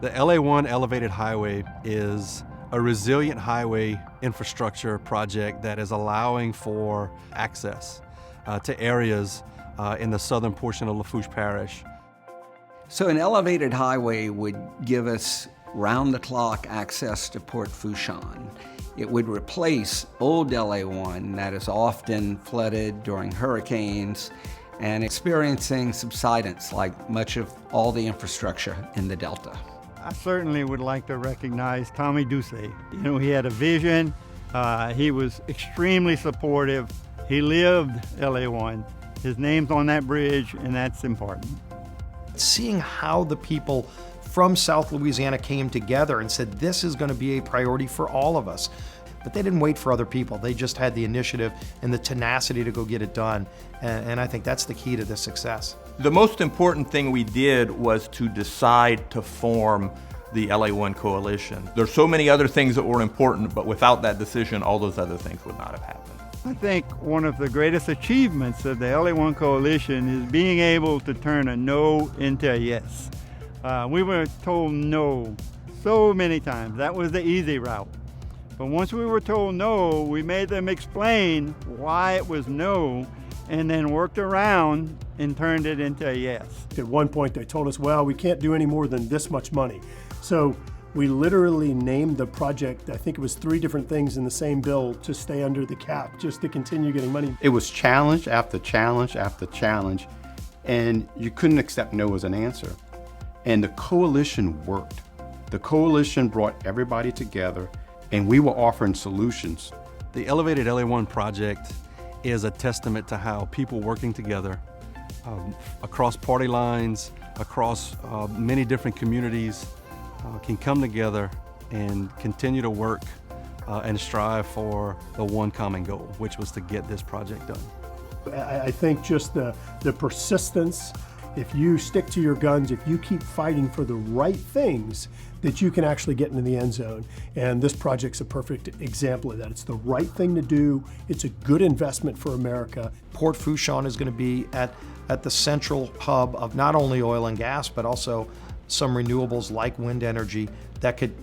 The LA1 Elevated Highway is a resilient highway infrastructure project that is allowing for access to areas in the southern portion of Lafourche Parish. So an elevated highway would give us round-the-clock access to Port Fourchon. It would replace old LA1 that is often flooded during hurricanes and experiencing subsidence like much of all the infrastructure in the Delta. I certainly would like to recognize Tommy Ducey. You know, he had a vision. He was extremely supportive. He lived LA1. His name's on that bridge, and that's important. Seeing how the people from South Louisiana came together and said, this is going to be a priority for all of us. But they didn't wait for other people. They just had the initiative and the tenacity to go get it done. And I think that's the key to this success. The most important thing we did was to decide to form the LA1 Coalition. There's so many other things that were important, but without that decision, all those other things would not have happened. I think one of the greatest achievements of the LA1 Coalition is being able to turn a no into a yes. We were told no so many times. That was the easy route. But once we were told no, we made them explain why it was no, and then worked around and turned it into a yes. At one point they told us, well, we can't do any more than this much money. So we literally named the project, I think it was 3 different things in the same bill to stay under the cap, just to continue getting money. It was challenge after challenge after challenge, and you couldn't accept no as an answer. And the coalition worked. The coalition brought everybody together, and we were offering solutions. The Elevated LA1 project is a testament to how people working together across party lines, across many different communities, can come together and continue to work and strive for the one common goal, which was to get this project done. I think just the persistence, if you stick to your guns, if you keep fighting for the right things, that you can actually get into the end zone. And this project's a perfect example of that. It's the right thing to do. It's a good investment for America. Port Fourchon is going to be at the central hub of not only oil and gas, but also some renewables like wind energy that could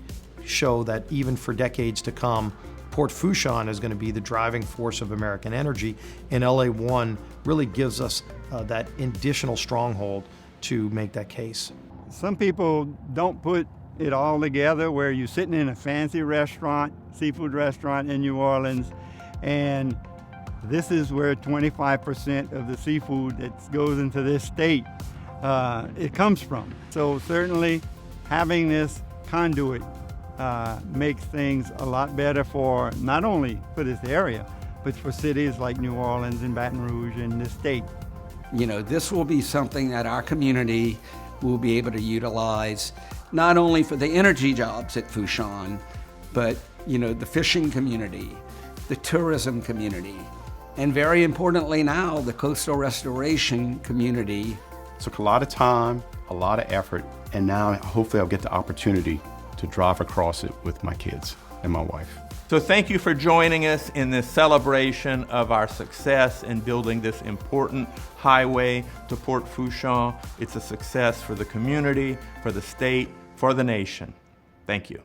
show that even for decades to come, Port Fourchon is going to be the driving force of American energy, and LA1 really gives us that additional stronghold to make that case. Some people don't put it all together where you're sitting in a fancy restaurant, seafood restaurant in New Orleans, and this is where 25% of the seafood that goes into this state, it comes from. So certainly having this conduit makes things a lot better for not only for this area, but for cities like New Orleans and Baton Rouge and the state. You know, this will be something that our community will be able to utilize, not only for the energy jobs at Fourchon, but, you know, the fishing community, the tourism community, and very importantly now, the coastal restoration community. It took a lot of time, a lot of effort, and now hopefully I'll get the opportunity to drive across it with my kids and my wife. So thank you for joining us in this celebration of our success in building this important highway to Port Fourchon. It's a success for the community, for the state, for the nation. Thank you.